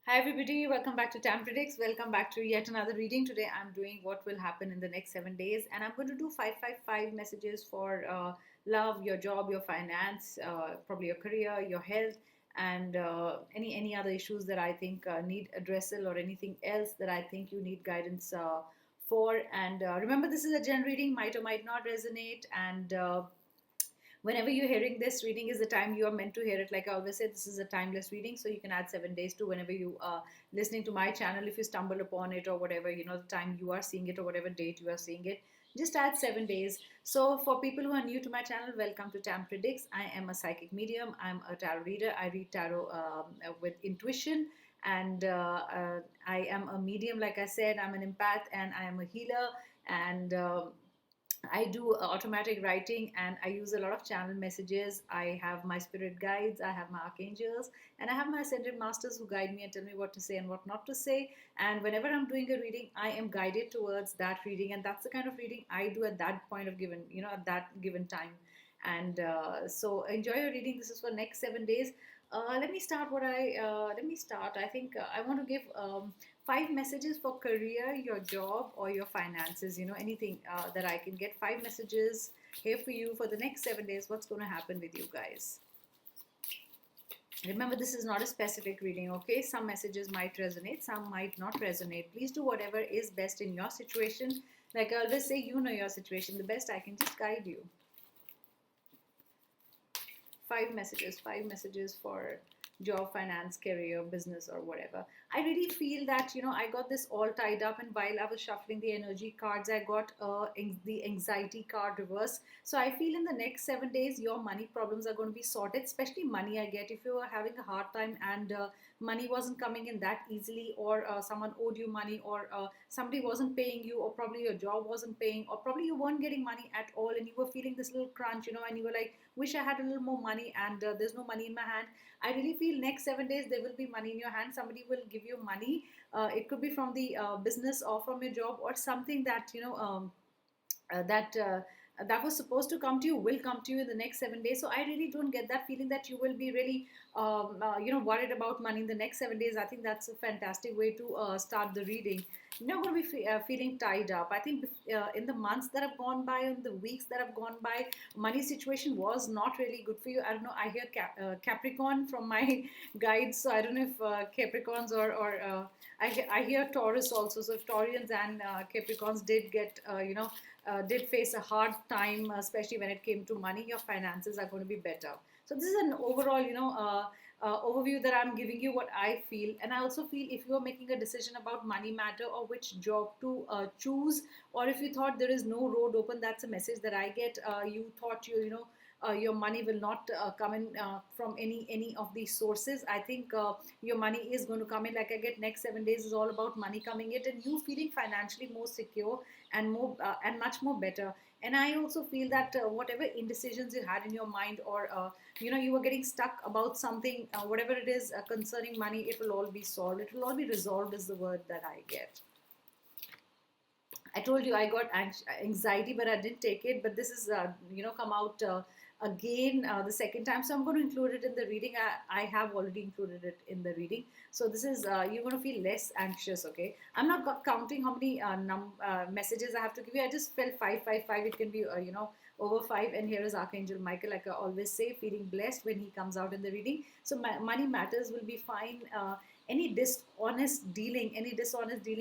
Hi everybody, welcome back to Tam Predicts. Welcome back to yet another reading. Today I'm doing what will happen in the next 7 days, and I'm going to do 555 messages for love, your job, your finance, probably your career, your health, and any other issues that I think need addressal or anything else that I think you need guidance for. And remember, this is a general reading, might or might not resonate, and whenever you're hearing this reading is the time you are meant to hear it. Like I always say, this is a timeless reading, so you can add 7 days to whenever you are listening to my channel. If you stumble upon it or whatever, the time you are seeing it or whatever date you are seeing it, just add 7 days. So for people who are new to my channel, welcome to Tam Predicts. I am a psychic medium, I'm a tarot reader. I read tarot with intuition, and I am a medium. Like I said, I'm an empath and I am a healer, and I do automatic writing, and I use a lot of channel messages. I have my spirit guides, I have my archangels, and I have my ascended masters who guide me and tell me what to say and what not to say. And whenever I'm doing a reading, I am guided towards that reading, and that's the kind of reading I do at that point of given, at that given time. And so enjoy your reading. This is for next 7 days. Let me start. Let me start. I think I want to give 5 messages for career, your job, or your finances. Anything that I can get. 5 messages here for you for the next 7 days. What's going to happen with you guys? Remember, this is not a specific reading, okay? Some messages might resonate, some might not resonate. Please do whatever is best in your situation. Like I always say, you know your situation the best. I can just guide you. 5 messages for job, finance, career, business, or whatever. I really feel that I got this all tied up, and while I was shuffling the energy cards, I got the anxiety card reverse. So I feel in the next 7 days your money problems are going to be sorted, especially money. I get, if you are having a hard time and money wasn't coming in that easily, or someone owed you money, or somebody wasn't paying you, or probably your job wasn't paying, or probably you weren't getting money at all, and you were feeling this little crunch, and you were like, wish I had a little more money, and there's no money in my hand. I really feel next 7 days there will be money in your hand. Somebody will give you money. It could be from the business or from your job, or something that that that was supposed to come to you will come to you in the next 7 days. So I really don't get that feeling that you will be really worried about money in the next 7 days. I think that's a fantastic way to start the reading. You're not going to be feeling tied up. I think in the months that have gone by, in the weeks that have gone by, money situation was not really good for you. I don't know. I hear Capricorn from my guides, so I don't know if Capricorns or I hear Taurus also. So if Taurians and Capricorns did get did face a hard time, especially when it came to money, your finances are going to be better. So this is an overall, overview that I'm giving you what I feel. And I also feel if you are making a decision about money matter or which job to choose, or if you thought there is no road open, that's a message that I get. You thought your money will not come in from any of these sources. I think your money is going to come in. Like I get next 7 days is all about money coming in and you feeling financially more secure and more and much more better. And I also feel that whatever indecisions you had in your mind, or you were getting stuck about something, whatever it is concerning money, it will all be solved. It will all be resolved is the word that I get. I told you I got anxiety, but I didn't take it. But this is, come out again the second time. So I'm going to include it in the reading. I have already included it in the reading. So this is, you're going to feel less anxious, okay? I'm not counting how many messages I have to give you. I just felt 555. It can be, over 5. And here is Archangel Michael, like I always say, feeling blessed when he comes out in the reading. So money matters will be fine. Any dishonest dealing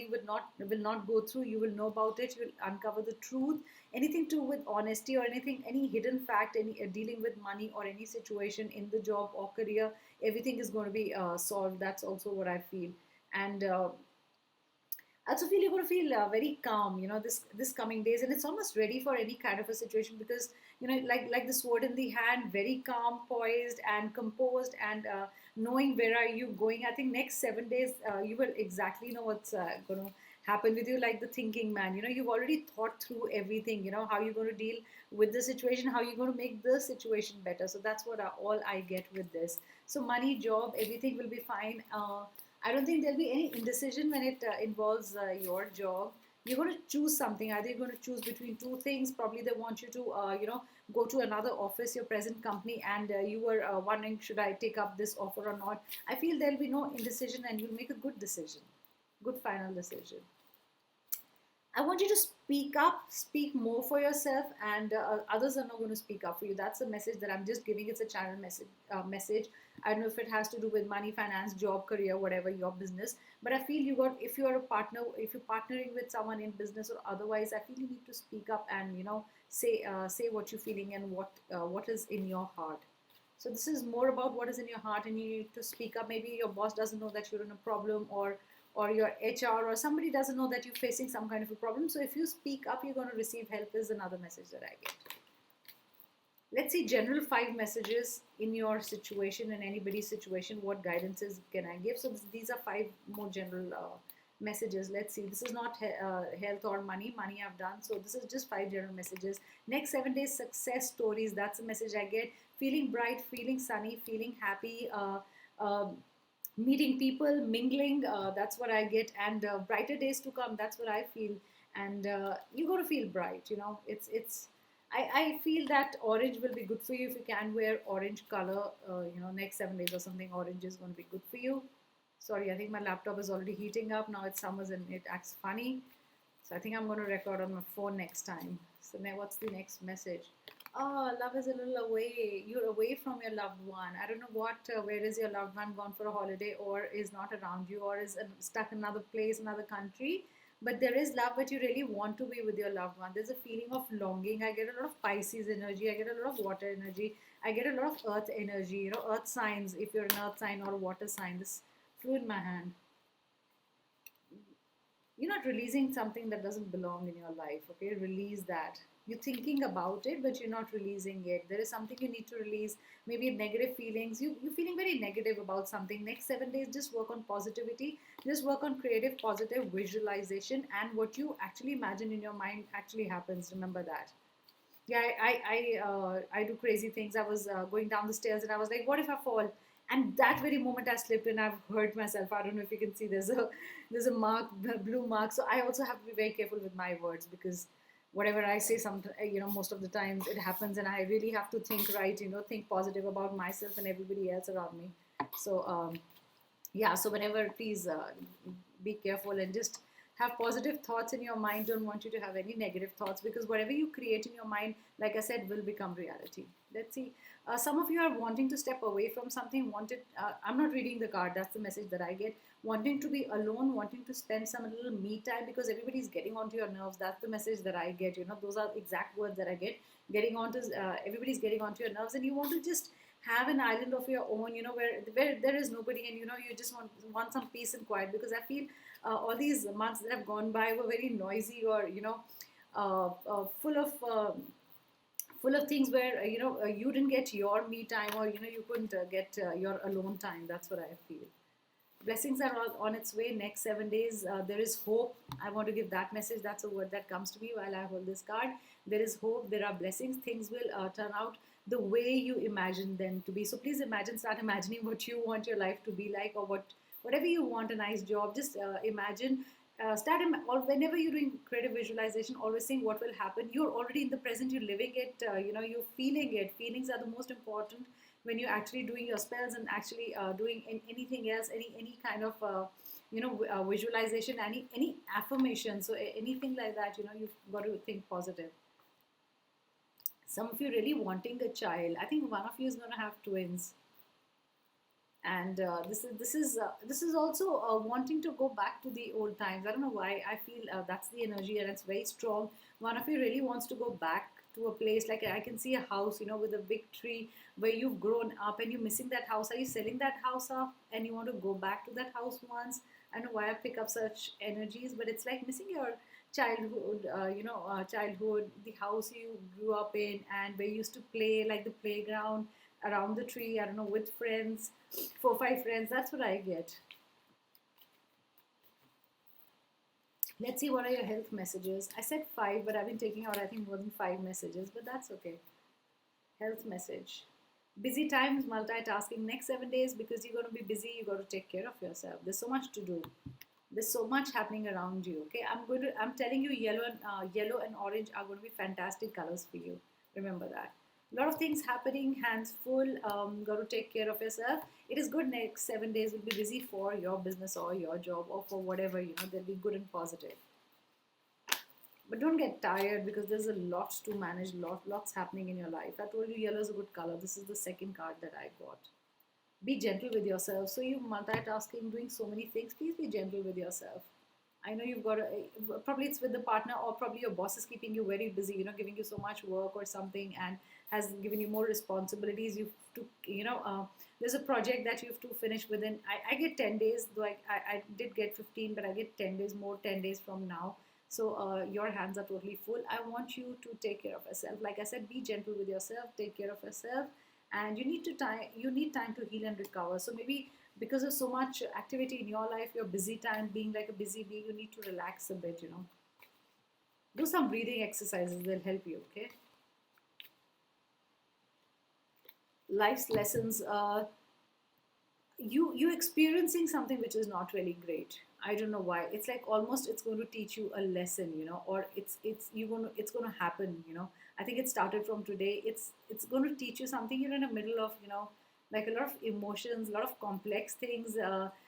will not go through. You will know about it. You will uncover the truth. Anything to do with honesty, or any hidden fact, any dealing with money, or any situation in the job or career, everything is going to be solved. That's also what I feel. And I also feel you're going to feel very calm, this coming days, and it's almost ready for any kind of a situation, because like the sword in the hand, very calm, poised, and composed, and knowing where are you going. I think next 7 days you will exactly know what's going to happen with you, like the thinking man. You've already thought through everything. How you're going to deal with the situation, how you're going to make the situation better. So that's what all I get with this. So money, job, everything will be fine. I don't think there'll be any indecision when it involves your job. You're going to choose something. Either you're going to choose between two things. Probably they want you to, go to another office, your present company, and you were wondering, should I take up this offer or not? I feel there'll be no indecision and you'll make a good decision, good final decision. I want you to speak up, speak more for yourself, and others are not going to speak up for you. That's a message that I'm just giving. It's a channel message. Message. I don't know if it has to do with money, finance, job, career, whatever your business. But I feel you got, if you're a partner, if you're partnering with someone in business or otherwise, I feel you need to speak up and say what you're feeling and what is in your heart. So this is more about what is in your heart, and you need to speak up. Maybe your boss doesn't know that you're in a problem, or your HR or somebody doesn't know that you're facing some kind of a problem. So if you speak up, you're going to receive help, is another message that I get. Let's see general 5 messages in your situation, in anybody's situation. What guidances can I give? So these are 5 more general messages. Let's see. This is not health or money. Money I've done. So this is just 5 general messages. Next 7 days success stories. That's the message I get. Feeling bright, feeling sunny, feeling happy. Meeting people, mingling, that's what I get, and brighter days to come, that's what I feel. And you got to feel bright, it's I feel that orange will be good for you. If you can wear orange color, next 7 days or something, orange is going to be good for you. Sorry, I think my laptop is already heating up. Now it's summers and it acts funny. So I think I'm going to record on my phone next time. So now what's the next message? Oh, love is a little away. You're away from your loved one. I don't know where is your loved one gone for a holiday, or is not around you, or is stuck in another place, another country. But there is love, but you really want to be with your loved one. There's a feeling of longing. I get a lot of Pisces energy. I get a lot of water energy. I get a lot of earth energy. Earth signs. If you're an earth sign or a water sign, this flew in my hand. You're not releasing something that doesn't belong in your life. Okay, release that. You're thinking about it, but you're not releasing it. There is something you need to release. Maybe negative feelings. You're feeling very negative about something. Next 7 days, just work on positivity. Just work on creative positive visualization, and what you actually imagine in your mind actually happens. Remember that. Yeah, I do crazy things. I was going down the stairs and I was like, what if I fall? And that very moment I slipped and I've hurt myself. I don't know if you can see, there's a mark, a blue mark. So I also have to be very careful with my words, because whatever I say, most of the times it happens, and I really have to think right, think positive about myself and everybody else around me. So yeah, so whenever, please be careful and just have positive thoughts in your mind. Don't want you to have any negative thoughts, because whatever you create in your mind, like I said, will become reality. Let's see. Some of you are wanting to step away from something. I'm not reading the card. That's the message that I get. Wanting to be alone, wanting to spend some little me time, because everybody's getting onto your nerves. That's the message that I get. Those are exact words that I get. Everybody's getting onto your nerves, and you want to just have an island of your own, where there is nobody, and you just want some peace and quiet. Because I feel all these months that have gone by were very noisy, or full of things where you didn't get your me time, or you couldn't get your alone time. That's what I feel. Blessings are on its way. Next 7 days, there is hope. I want to give that message. That's a word that comes to me while I hold this card. There is hope. There are blessings. Things will turn out the way you imagine them to be. So please start imagining what you want your life to be like, or whatever you want. A nice job, just imagine. Or whenever you're doing creative visualization, always saying what will happen. You're already in the present. You're living it. You're feeling it. Feelings are the most important when you're actually doing your spells, and actually doing anything else, any kind of visualization, any affirmation. So anything like that, you've got to think positive. Some of you really wanting a child. I think one of you is going to have twins, and this is also wanting to go back to the old times. I don't know why. I feel that's the energy, and it's very strong. One of you really wants to go back to a place, like I can see a house, with a big tree where you've grown up, and you're missing that house. Are you selling that house off and you want to go back to that house once? I don't know why I pick up such energies, but it's like missing your childhood, childhood, the house you grew up in, and where you used to play, like the playground around the tree, I don't know, with friends, 4 5 friends. That's what I get. Let's see, what are your health messages? I said 5, but I've been taking out, I think, more than 5 messages, but that's okay. Health message. Busy times, multitasking. Next 7 days, because you're going to be busy, you got to take care of yourself. There's so much to do. There's so much happening around you. Okay, I'm telling you, yellow and orange are going to be fantastic colors for you. Remember that. A lot of things happening, hands full. Got to take care of yourself. It is good. Next 7 days will be busy for your business or your job or for whatever, they'll be good and positive. But don't get tired because there's a lot to manage, lots happening in your life. I told you yellow is a good color. This is the second card that I got. Be gentle with yourself. So you multitasking, doing so many things. Please be gentle with yourself. I know you've got probably it's with the partner, or probably your boss is keeping you very busy, giving you so much work or something, and has given you more responsibilities. You've to, there's a project that you have to finish within. I get 10 days, though I did get 15, but I get 10 days more, 10 days from now. So your hands are totally full. I want you to take care of yourself. Like I said, be gentle with yourself, take care of yourself, and you need time to heal and recover. So maybe because of so much activity in your life, your busy time, being like a busy bee, you need to relax a bit. Do some breathing exercises, they'll help you. Okay. Life's lessons. You experiencing something which is not really great. I don't know why. It's like almost it's going to teach you a lesson, or it's going to happen. I think it started from today. It's going to teach you something. You're in the middle of, like a lot of emotions, a lot of complex things,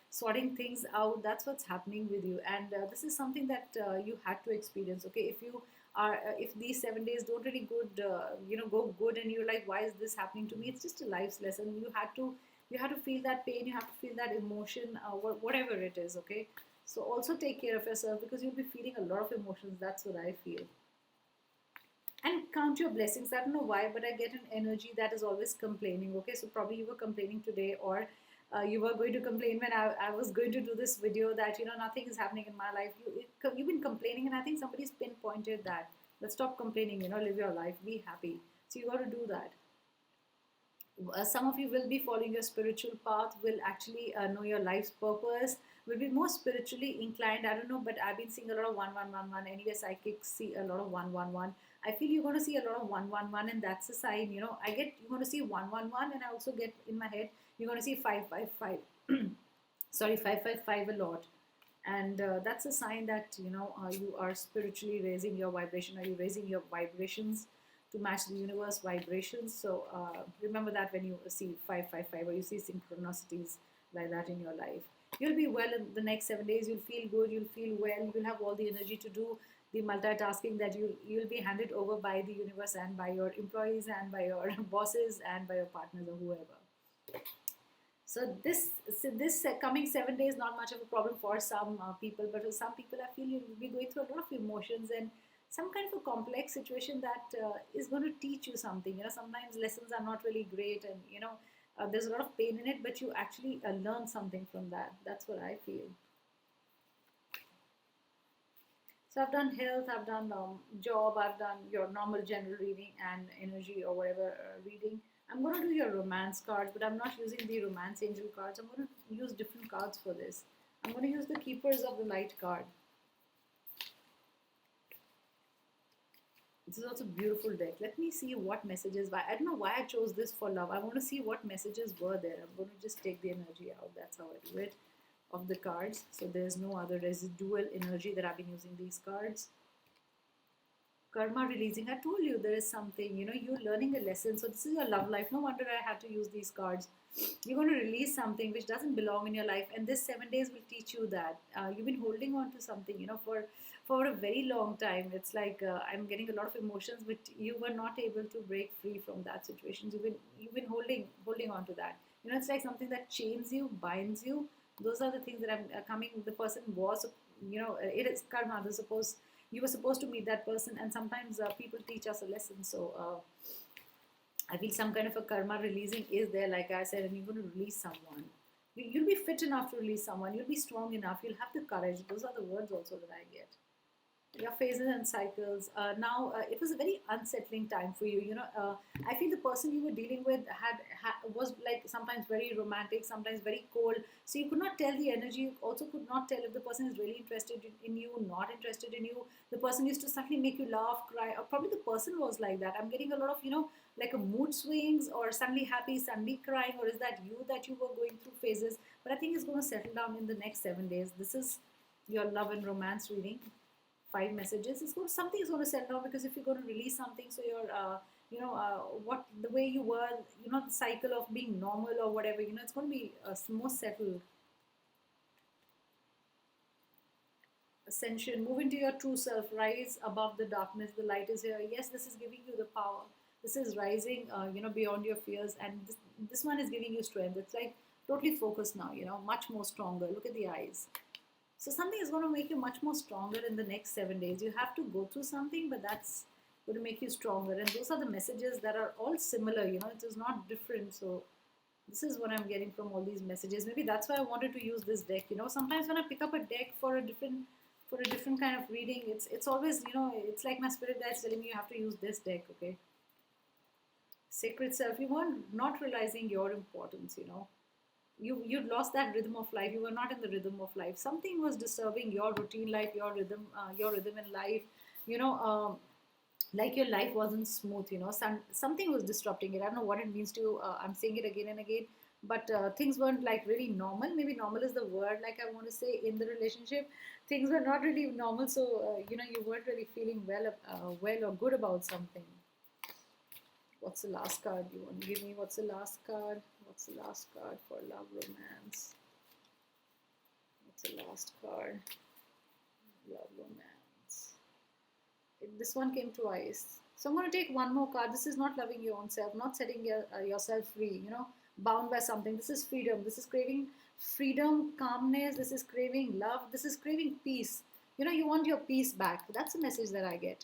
sorting things out. That's what's happening with you, and this is something that you had to experience. Okay, if these 7 days don't really go good, and you're like, why is this happening to me? It's just a life's lesson. You have to feel that pain, you have to feel that emotion, whatever it is. Okay, so also take care of yourself because you'll be feeling a lot of emotions. That's what I feel. And count your blessings. I don't know why, but I get an energy that is always complaining. Okay, so probably you were complaining today, or you were going to complain when I was going to do this video that nothing is happening in my life. You've been complaining, and I think somebody's pinpointed that. Let's stop complaining. Live your life, be happy. So you got to do that. Some of you will be following your spiritual path, will actually know your life's purpose, will be more spiritually inclined. I don't know, but I've been seeing a lot of 1111. Anyway, psychics see a lot of 111. I feel you're going to see a lot of 111, and that's a sign. I get you're going to see 111, and I also get in my head you're going to see 555. Sorry, 555 a lot. And that's a sign that you are spiritually raising your vibration. Are you raising your vibrations to match the universe vibrations? So remember that when you see 555 or you see synchronicities like that in your life, you'll be well in the next 7 days. You'll feel good, you'll feel well, you'll have all the energy to do the multitasking that you'll be handed over by the universe and by your employees and by your bosses and by your partners or whoever. So this coming 7 days, not much of a problem for some people, but for some people, I feel you'll be going through a lot of emotions and some kind of a complex situation that is going to teach you something. Sometimes lessons are not really great, and there's a lot of pain in it, but you actually learn something from that. That's what I feel. So I've done health, I've done job, I've done your normal general reading and energy or whatever reading. I'm going to do your romance cards, but I'm not using the romance angel cards. I'm going to use different cards for this. I'm going to use the keepers of the light card. This is also a beautiful deck. Let me see what messages. I don't know why I chose this for love. I want to see what messages were there. I'm going to just take the energy out. That's how I do it. Of the cards. So there's no other residual energy that I've been using these cards. Karma releasing. I told you there is something, you're learning a lesson. So this is your love life. No wonder I had to use these cards. You're going to release something which doesn't belong in your life, and this 7 days will teach you that you've been holding on to something, for a very long time. It's like I'm getting a lot of emotions, but you were not able to break free from that situation. You've been holding on to that. It's like something that chains you, binds you. Those are the things that I'm coming. The person was, it is karma. You were supposed to meet that person, and sometimes people teach us a lesson. So I feel some kind of a karma releasing is there, like I said, and you're going to release someone. You'll be fit enough to release someone. You'll be strong enough. You'll have the courage. Those are the words also that I get. Your phases and cycles. Now, it was a very unsettling time for you. I feel the person you were dealing with was like sometimes very romantic, sometimes very cold. So you could not tell the energy. You also could not tell if the person is really interested in you, not interested in you. The person used to suddenly make you laugh, cry, or probably the person was like that. I'm getting a lot of like a mood swings, or suddenly happy, suddenly crying, or is that you were going through phases? But I think it's going to settle down in the next 7 days. This is your love and romance reading. 5 messages. Something is going to settle down, because if you're going to release something, so what the way you were, the cycle of being normal or whatever, it's going to be more settled. Ascension, move into your true self, rise above the darkness, the light is here. Yes, this is giving you the power. This is rising, beyond your fears, and this one is giving you strength. It's like totally focused now, much more stronger. Look at the eyes. So something is going to make you much more stronger in the next 7 days. You have to go through something, but that's going to make you stronger. And those are the messages that are all similar, it is not different. So this is what I'm getting from all these messages. Maybe that's why I wanted to use this deck. Sometimes when I pick up a deck for a different kind of reading, it's always, it's like my spirit guides telling me you have to use this deck, okay? Sacred self, you weren't not realizing your importance, you'd lost that rhythm of life. You were not in the rhythm of life. Something was disturbing your routine life, your rhythm in life. You know, like your life wasn't smooth. Something was disrupting it. I don't know what it means to you. I'm saying it again and again, but things weren't like really normal. Maybe normal is the word. Like I want to say in the relationship, things were not really normal. So you weren't really feeling well or good about something. What's the last card you want to give me? What's the last card? What's the last card for love romance? What's the last card? Love romance. This one came twice. So I'm going to take one more card. This is not loving your own self, not setting yourself free, bound by something. This is freedom. This is craving freedom, calmness. This is craving love. This is craving peace. You want your peace back. That's the message that I get.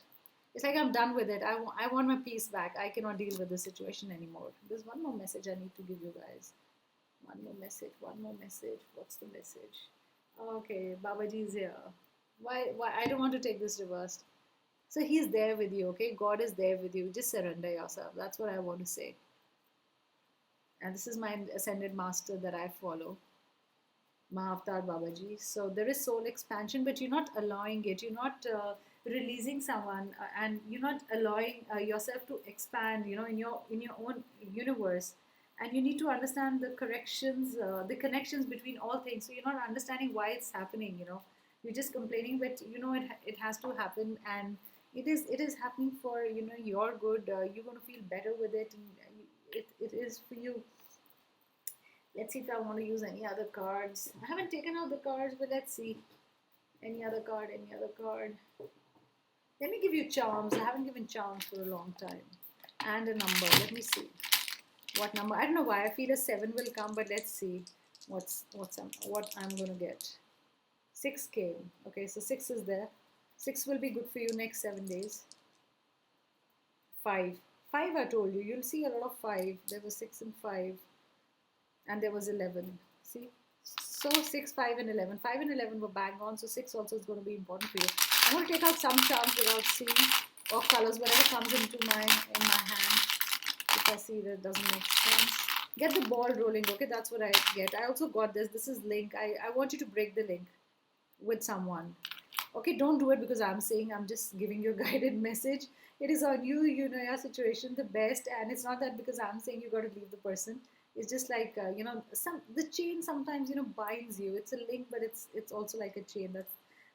It's like I'm done with it. I want my peace back. I cannot deal with this situation anymore. There's one more message I need to give you guys. One more message. One more message. What's the message? Okay, Babaji is here. Why? I don't want to take this reversed. So he's there with you, okay? God is there with you. Just surrender yourself. That's what I want to say. And this is my ascended master that I follow, Mahavatar Babaji. So there is soul expansion, but you're not allowing it. You're not releasing someone, and you're not allowing yourself to expand. In your own universe, and you need to understand the connections between all things. So you're not understanding why it's happening. You're just complaining, but it has to happen, and it is happening for your good. You're going to feel better with it, and it is for you. Let's see if I want to use any other cards. I haven't taken out the cards, but let's see. Any other card, any other card. Let me give you charms. I haven't given charms for a long time. And a number. Let me see. What number? I don't know why. I feel a 7 will come, but let's see what I'm going to get. 6 came. Okay, so 6 is there. 6 will be good for you next 7 days. 5. 5 I told you. You'll see a lot of 5. There was 6 and 5. And there was 11. See? So 6, 5 and 11. 5 and 11 were bang on. So 6 also is going to be important for you. I'm going to take out some charms without seeing, or colors, whatever comes in my hand. If I see that doesn't make sense. Get the ball rolling, okay? That's what I get. I also got this. This is link. I want you to break the link with someone. Okay, don't do it because I'm saying. I'm just giving you a guided message. It is on you. You know your situation the best, and it's not that because I'm saying you got to leave the person. It's just like the chain sometimes binds you. It's a link, but it's also like a chain.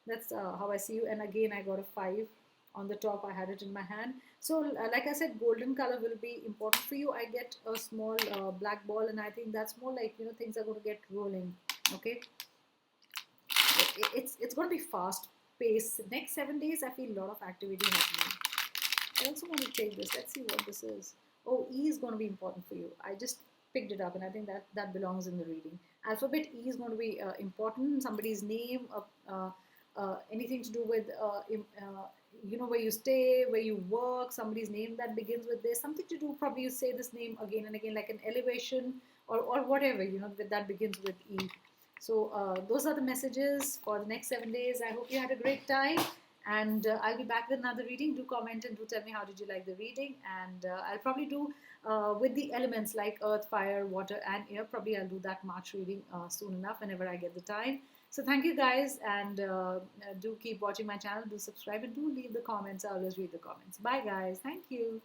That's how I see you. And again, I got a 5 on the top. I had it in my hand. So like I said, golden color will be important for you. I get a small black ball, and I think that's more like things are going to get rolling. Okay, it's going to be fast pace. Next 7 days, I feel a lot of activity happening. I also want to take this. Let's see what this is. Oh, E is going to be important for you. I just picked it up, and I think that belongs in the reading. Alphabet E is going to be important. Somebody's name, anything to do with where you stay, where you work. Somebody's name that begins with this. Something to do. Probably you say this name again and again, like an elevation or whatever that begins with E. So those are the messages for the next 7 days. I hope you had a great time. And I'll be back with another reading. Do comment and do tell me how did you like the reading. And I'll probably do with the elements like earth, fire, water, and air. Probably I'll do that March reading soon enough whenever I get the time. So thank you guys, and do keep watching my channel. Do subscribe and do leave the comments. I always read the comments. Bye guys. Thank you.